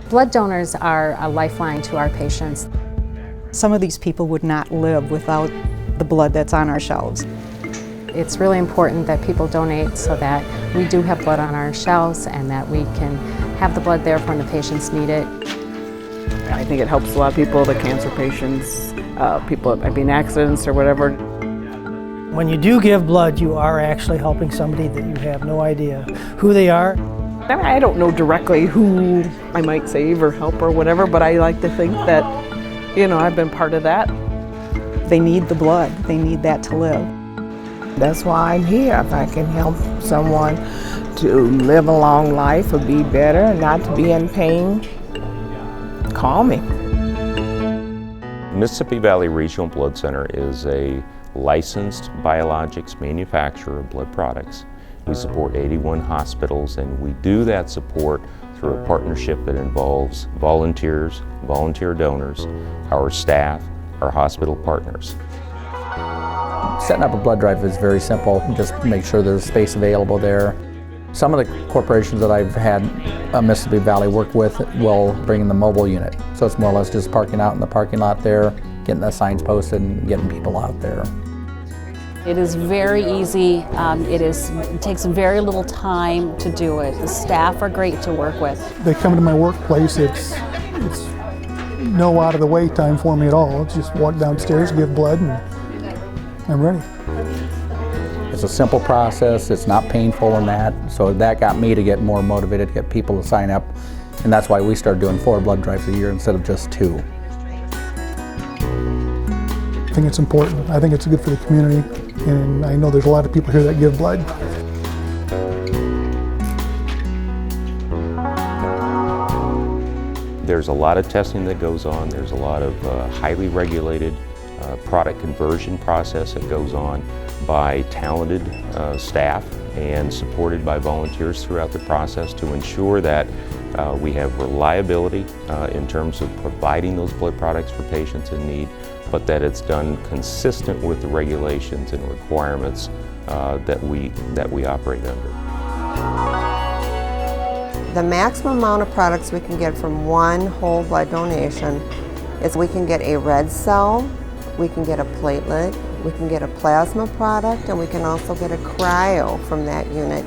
Blood donors are a lifeline to our patients. Some of these people would not live without the blood that's on our shelves. It's really important that people donate so that we do have blood on our shelves and that we can have the blood there when the patients need it. I think it helps a lot of people, the cancer patients, people that might be in accidents or whatever. When you do give blood, you are actually helping somebody that you have no idea who they are. I don't know directly who I might save or help or whatever, but I like to think that, I've been part of that. They need the blood. They need that to live. That's why I'm here. If I can help someone to live a long life or be better and not to be in pain, call me. Mississippi Valley Regional Blood Center is a licensed biologics manufacturer of blood products. We support 81 hospitals, and we do that support through a partnership that involves volunteers, volunteer donors, our staff, our hospital partners. Setting up a blood drive is very simple. Just make sure there's space available there. Some of the corporations that I've had Mississippi Valley work with will bring in the mobile unit. So it's more or less just parking out in the parking lot there, getting the signs posted and getting people out there. It is very easy. It takes very little time to do it. The staff are great to work with. They come to my workplace, it's no out of the way time for me at all. It's just walk downstairs, give blood, and I'm ready. It's a simple process, it's not painful in that, so that got me to get more motivated to get people to sign up, and that's why we started doing 4 blood drives a year instead of just 2. I think it's important. I think it's good for the community, and I know there's a lot of people here that give blood. There's a lot of testing that goes on. There's a lot of highly regulated product conversion process that goes on by talented staff and supported by volunteers throughout the process to ensure that we have reliability in terms of providing those blood products for patients in need, but that it's done consistent with the regulations and requirements that we operate under. The maximum amount of products we can get from one whole blood donation is we can get a red cell, we can get a platelet, we can get a plasma product, and we can also get a cryo from that unit.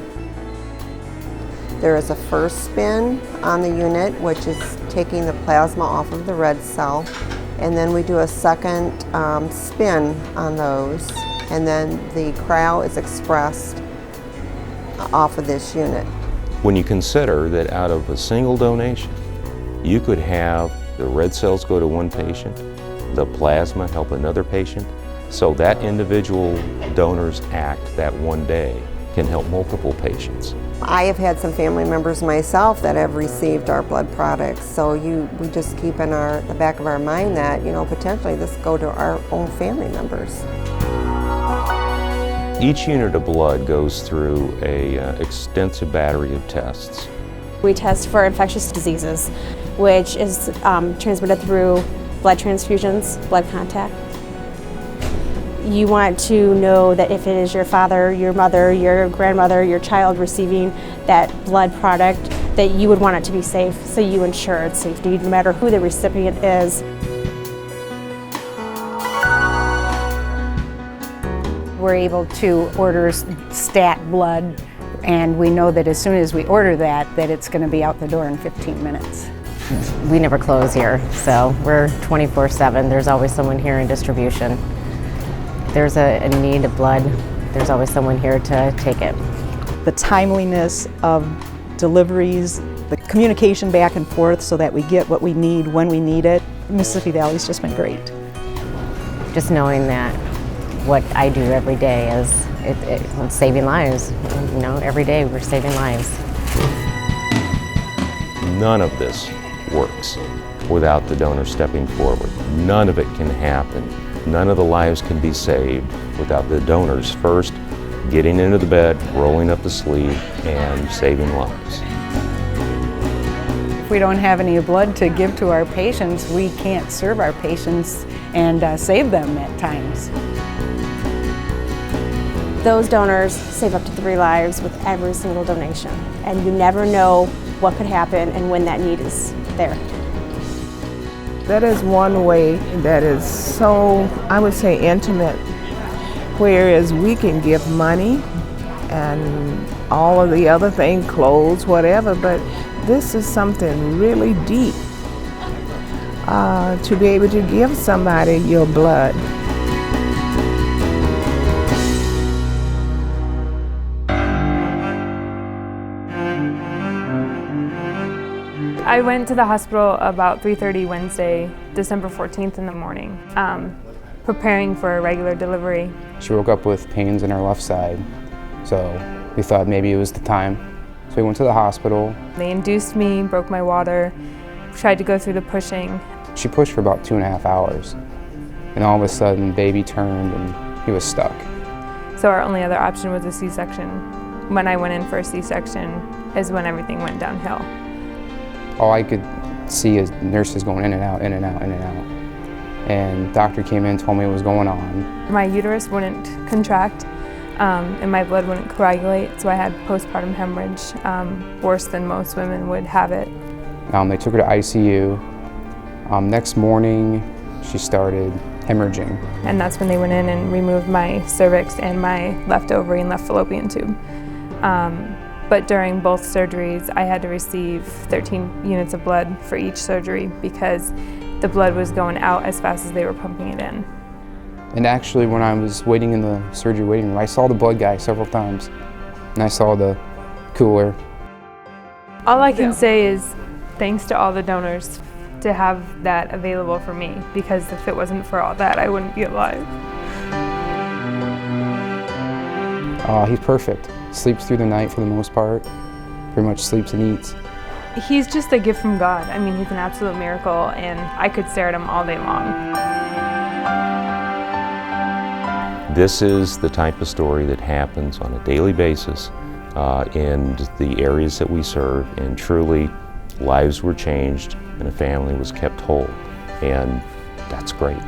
There is a first spin on the unit, which is taking the plasma off of the red cell, and then we do a second spin on those, and then the cryo is expressed off of this unit. When you consider that out of a single donation, you could have the red cells go to one patient, the plasma help another patient, so that individual donor's act that one day can help multiple patients. I have had some family members myself that have received our blood products, so we just keep in the back of our mind that, potentially this go to our own family members. Each unit of blood goes through an extensive battery of tests. We test for infectious diseases, which is transmitted through blood transfusions, blood contact. You want to know that if it is your father, your mother, your grandmother, your child receiving that blood product, that you would want it to be safe, so you ensure its safety no matter who the recipient is. We're able to order stat blood, and we know that as soon as we order that it's going to be out the door in 15 minutes. We never close here, so we're 24/7. There's always someone here in distribution. There's a need of blood, there's always someone here to take it. The timeliness of deliveries, the communication back and forth so that we get what we need when we need it. Mississippi Valley's just been great. Just knowing that what I do every day is it's saving lives. Every day we're saving lives. None of this works without the donor stepping forward. None of it can happen. None of the lives can be saved without the donors first getting into the bed, rolling up the sleeve, and saving lives. If we don't have any blood to give to our patients, we can't serve our patients and save them at times. Those donors save up to 3 lives with every single donation, and you never know what could happen and when that need is there. That is one way that is so, I would say, intimate, whereas we can give money and all of the other things, clothes, whatever, but this is something really deep, to be able to give somebody your blood. I went to the hospital about 3:30 Wednesday, December 14th in the morning, preparing for a regular delivery. She woke up with pains in her left side, so we thought maybe it was the time. So we went to the hospital. They induced me, broke my water, tried to go through the pushing. She pushed for about 2.5 hours, and all of a sudden baby turned and he was stuck. So our only other option was a C-section. When I went in for a C-section is when everything went downhill. All I could see is nurses going in and out, in and out, in and out. And doctor came in, told me what was going on. My uterus wouldn't contract and my blood wouldn't coagulate, so I had postpartum hemorrhage, worse than most women would have it. They took her to ICU. Next morning, she started hemorrhaging. And that's when they went in and removed my cervix and my left ovary and left fallopian tube. But during both surgeries, I had to receive 13 units of blood for each surgery because the blood was going out as fast as they were pumping it in. And actually, when I was waiting in the surgery waiting room, I saw the blood guy several times, and I saw the cooler. All I can say is thanks to all the donors to have that available for me, because if it wasn't for all that, I wouldn't be alive. He's perfect. Sleeps through the night for the most part. Pretty much sleeps and eats. He's just a gift from God. I mean, he's an absolute miracle, and I could stare at him all day long. This is the type of story that happens on a daily basis in the areas that we serve, and truly lives were changed and a family was kept whole, and that's great.